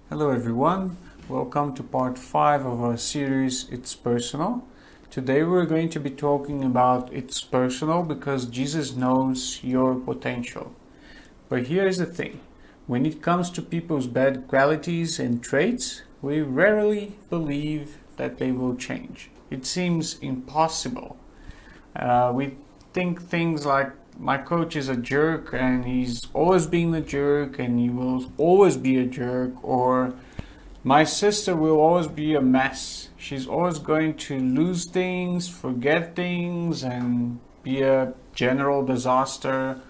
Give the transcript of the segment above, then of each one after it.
Hello everyone, welcome to part 5 of our series It's Personal. Today we're going to be talking about It's Personal because Jesus knows your potential. But here's the thing, when it comes to people's bad qualities and traits, we rarely believe that they will change. It seems impossible. We think things like my coach is a jerk and he's always being a jerk and he will always be a jerk, or my sister will always be a mess. She's always going to lose things, forget things, and be a general disaster.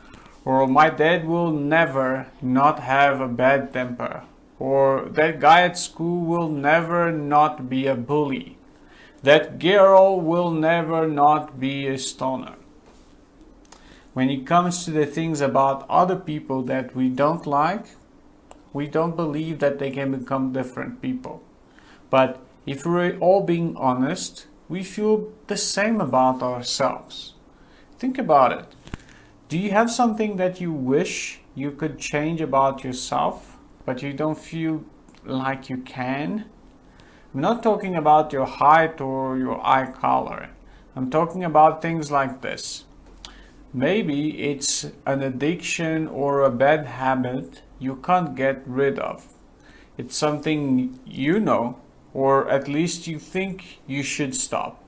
Or my dad will never not have a bad temper. Or that guy at school will never not be a bully. That girl will never not be a stoner. When it comes to the things about other people that we don't like, we don't believe that they can become different people. But if we're all being honest, we feel the same about ourselves. Think about it. Do you have something that you wish you could change about yourself, but you don't feel like you can? I'm not talking about your height or your eye color. I'm talking about things like this. Maybe it's an addiction or a bad habit you can't get rid of. It's something you know, or at least you think you should stop,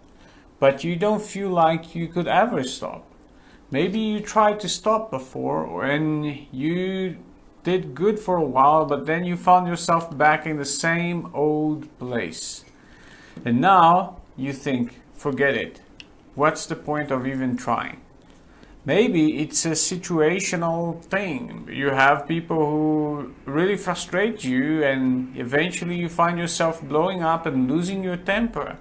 but you don't feel like you could ever stop. Maybe you tried to stop before and you did good for a while, but then you found yourself back in the same old place. And now you think, forget it. What's the point of even trying? Maybe it's a situational thing. You have people who really frustrate you and eventually you find yourself blowing up and losing your temper.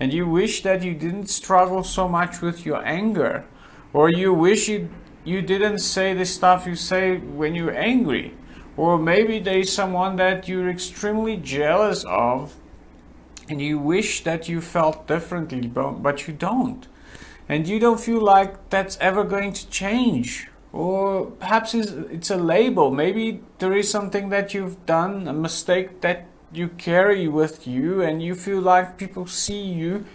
And you wish that you didn't struggle so much with your anger. Or you wish you didn't say the stuff you say when you're angry. Or maybe there's someone that you're extremely jealous of and you wish that you felt differently, but you don't. And you don't feel like that's ever going to change. Or perhaps it's a label. Maybe there is something that you've done, a mistake that you carry with you, and you feel like people see you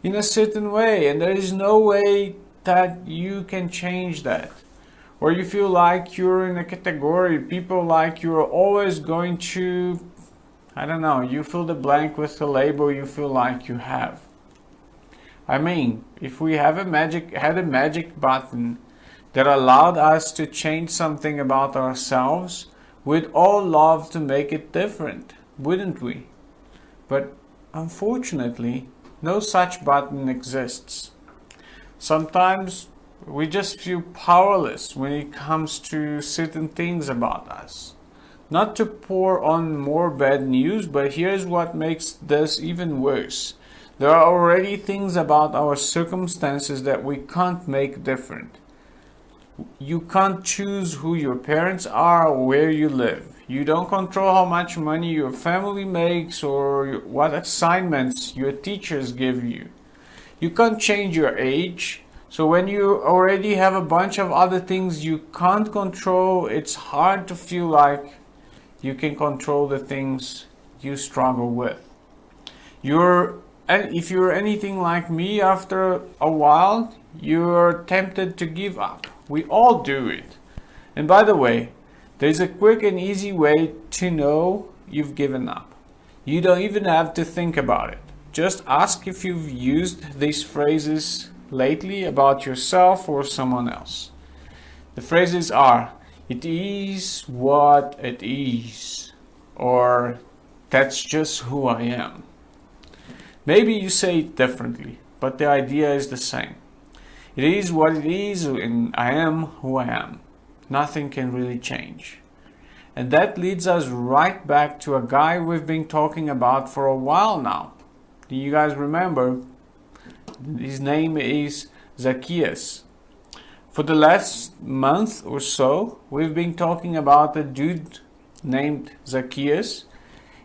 in a certain way, and there is no way that you can change that. Or you feel like you're in a category, people like you're always going to, I don't know, you fill the blank with the label you feel like you have. I mean, if we had a magic button that allowed us to change something about ourselves, we'd all love to make it different, wouldn't we? But unfortunately, no such button exists. Sometimes we just feel powerless when it comes to certain things about us. Not to pour on more bad news, but here's what makes this even worse. There are already things about our circumstances that we can't make different. You can't choose who your parents are or where you live. You don't control how much money your family makes or what assignments your teachers give you. You can't change your age. So when you already have a bunch of other things you can't control, it's hard to feel like you can control the things you struggle with. And if you're anything like me, after a while, you're tempted to give up. We all do it. And by the way, there's a quick and easy way to know you've given up. You don't even have to think about it. Just ask if you've used these phrases lately about yourself or someone else. The phrases are, it is what it is, or that's just who I am. Maybe you say it differently, but the idea is the same. It is what it is, and I am who I am. Nothing can really change. And that leads us right back to a guy we've been talking about for a while now. Do you guys remember? His name is Zacchaeus. For the last month or so, we've been talking about a dude named Zacchaeus.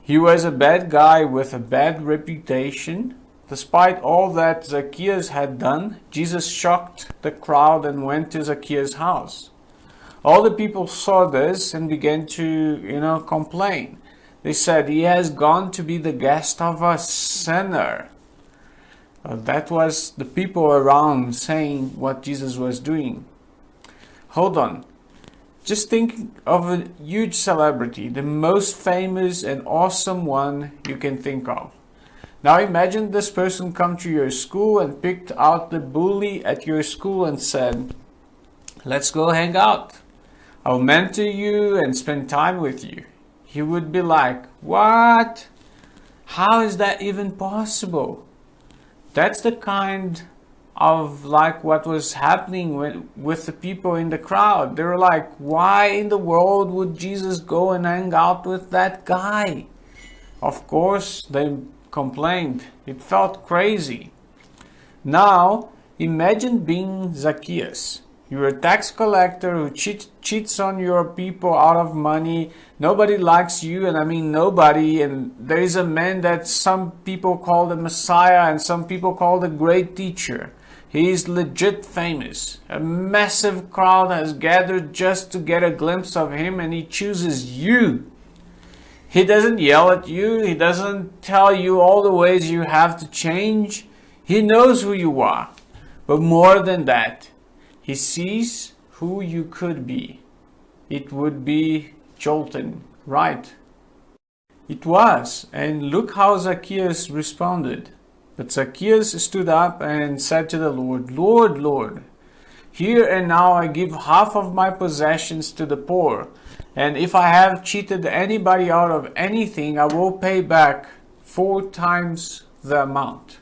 He was a bad guy with a bad reputation. Despite all that Zacchaeus had done, Jesus shocked the crowd and went to Zacchaeus' house. All the people saw this and began to, complain. They said, "He has gone to be the guest of a sinner." That was the people around saying what Jesus was doing. Hold on. Just think of a huge celebrity, the most famous and awesome one you can think of. Now imagine this person come to your school and picked out the bully at your school and said, "Let's go hang out. I'll mentor you and spend time with you." He would be like, "What? How is that even possible?" That's the kind of like what was happening with the people in the crowd. They were like, "Why in the world would Jesus go and hang out with that guy?" Of course, they complained. It felt crazy. Now, imagine being Zacchaeus. You're a tax collector who cheats on your people out of money. Nobody likes you, and I mean nobody. And there is a man that some people call the Messiah and some people call the great teacher. He is legit famous. A massive crowd has gathered just to get a glimpse of him, and he chooses you. He doesn't yell at you. He doesn't tell you all the ways you have to change. He knows who you are. But more than that, he sees who you could be. It would be jolting, right? It was. And look how Zacchaeus responded. But Zacchaeus stood up and said to the Lord, "Lord, Lord, here and now I give half of my possessions to the poor. And if I have cheated anybody out of anything, I will pay back 4 times the amount."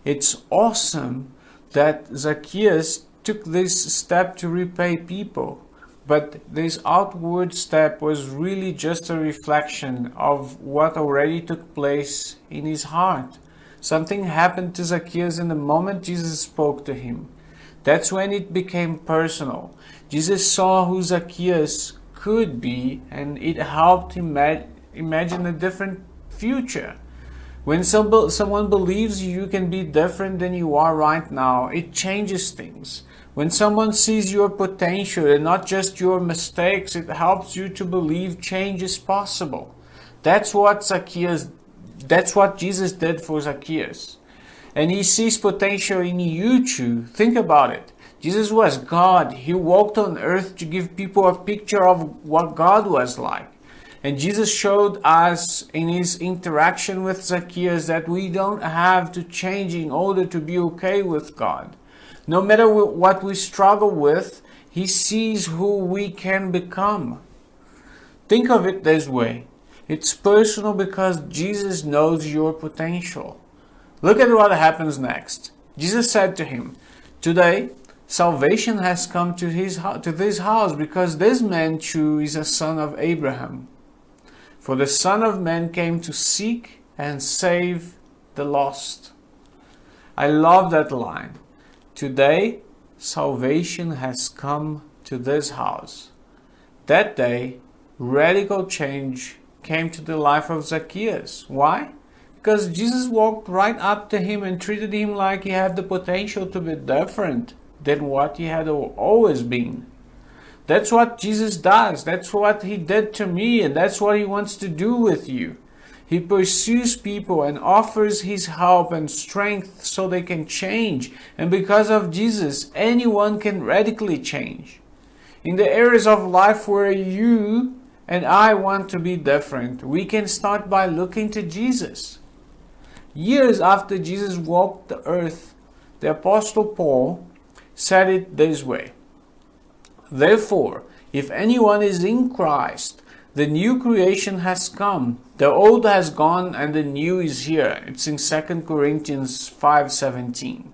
It's awesome that Zacchaeus took this step to repay people. But this outward step was really just a reflection of what already took place in his heart. Something happened to Zacchaeus in the moment Jesus spoke to him. That's when it became personal. Jesus saw who Zacchaeus could be, and it helped him imagine a different future. When someone believes you can be different than you are right now, it changes things. When someone sees your potential and not just your mistakes, it helps you to believe change is possible. That's what Jesus did for Zacchaeus. And he sees potential in you too. Think about it. Jesus was God. He walked on earth to give people a picture of what God was like. And Jesus showed us in his interaction with Zacchaeus that we don't have to change in order to be okay with God. No matter what we struggle with, he sees who we can become. Think of it this way. It's personal because Jesus knows your potential. Look at what happens next. Jesus said to him, "Today, salvation has come to this house because this man too is a son of Abraham. For the Son of Man came to seek and save the lost." I love that line. Today, salvation has come to this house. That day, radical change came to the life of Zacchaeus. Why? Because Jesus walked right up to him and treated him like he had the potential to be different than what he had always been. That's what Jesus does. That's what he did to me, and that's what he wants to do with you. He pursues people and offers his help and strength so they can change. And because of Jesus, anyone can radically change. In the areas of life where you and I want to be different, we can start by looking to Jesus. Years after Jesus walked the earth, the Apostle Paul said it this way: "Therefore, if anyone is in Christ, the new creation has come. The old has gone and the new is here." It's in 2 Corinthians 5:17.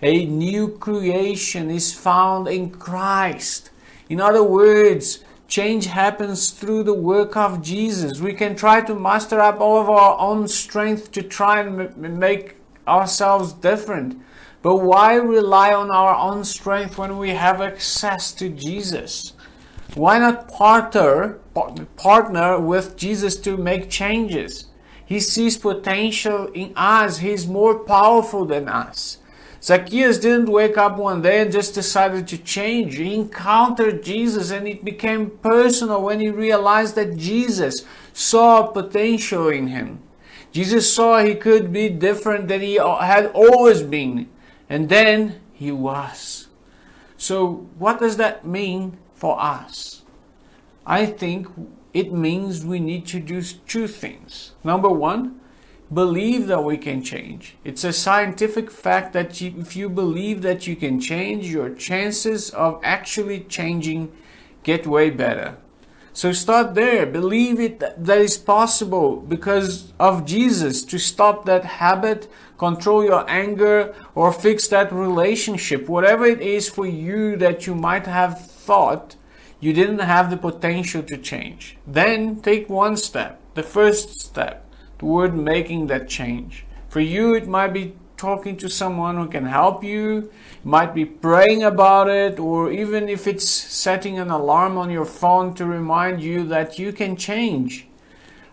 A new creation is found in Christ. In other words, change happens through the work of Jesus. We can try to muster up all of our own strength to try and make ourselves different. But why rely on our own strength when we have access to Jesus? Why not partner with Jesus to make changes? He sees potential in us. He's more powerful than us. Zacchaeus didn't wake up one day and just decided to change. He encountered Jesus and it became personal when he realized that Jesus saw potential in him. Jesus saw he could be different than he had always been. And then he was. So what does that mean for us? I think it means we need to do two things. Number one, believe that we can change. It's a scientific fact that if you believe that you can change, your chances of actually changing get way better. So start there. Believe it that is possible because of Jesus to stop that habit, control your anger, or fix that relationship. Whatever it is for you that you might have thought you didn't have the potential to change. Then take one step, the first step, toward making that change. For you, it might be talking to someone who can help you, it might be praying about it, or even if it's setting an alarm on your phone to remind you that you can change.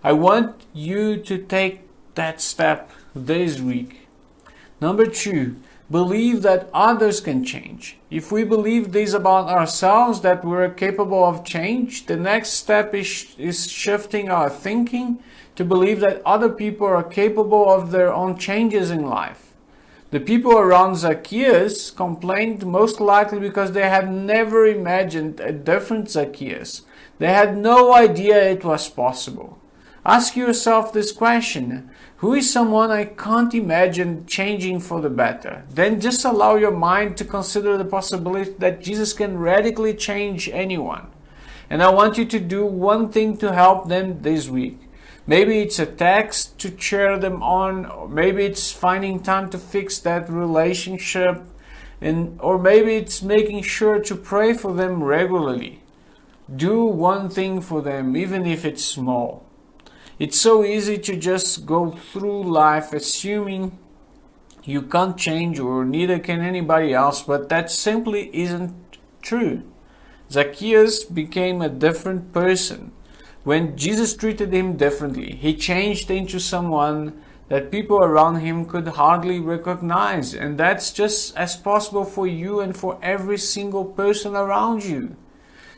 I want you to take that step this week. Number two, believe that others can change. If we believe this about ourselves, that we're capable of change, the next step is shifting our thinking to believe that other people are capable of their own changes in life. The people around Zacchaeus complained most likely because they had never imagined a different Zacchaeus. They had no idea it was possible. Ask yourself this question: who is someone I can't imagine changing for the better? Then just allow your mind to consider the possibility that Jesus can radically change anyone. And I want you to do one thing to help them this week. Maybe it's a text to cheer them on, or maybe it's finding time to fix that relationship, or maybe it's making sure to pray for them regularly. Do one thing for them, even if it's small. It's so easy to just go through life assuming you can't change, or neither can anybody else, but that simply isn't true. Zacchaeus became a different person when Jesus treated him differently. He changed into someone that people around him could hardly recognize, and that's just as possible for you and for every single person around you.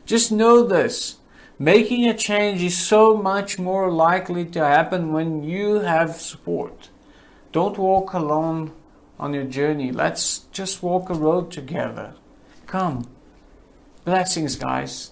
Just know this. Making a change is so much more likely to happen when you have support. Don't walk alone on your journey. Let's just walk a road together. Come. Blessings, guys.